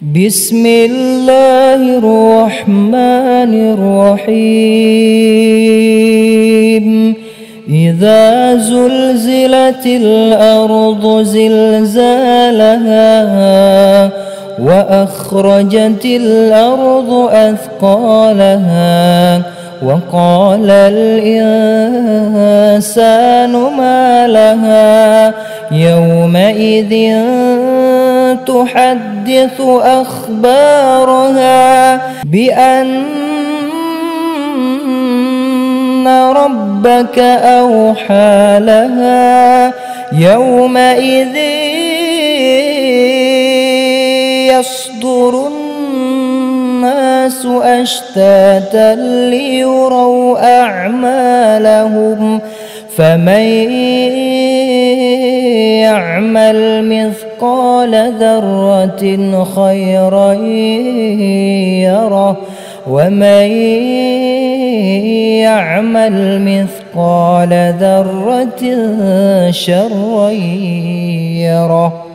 بسم الله الرحمن الرحيم إذا زلزلت الأرض زلزالها وأخرجت الأرض أثقالها وقال الإنسان ما لها يومئذ تحدث أخبارها بأن ربك أوحى لها يومئذ يصدر الناس أشتاتا ليروا أعمالهم فمن يعمل مثقال ذرة خيرا يره ومن يعمل مثقال ذرة شرا يره.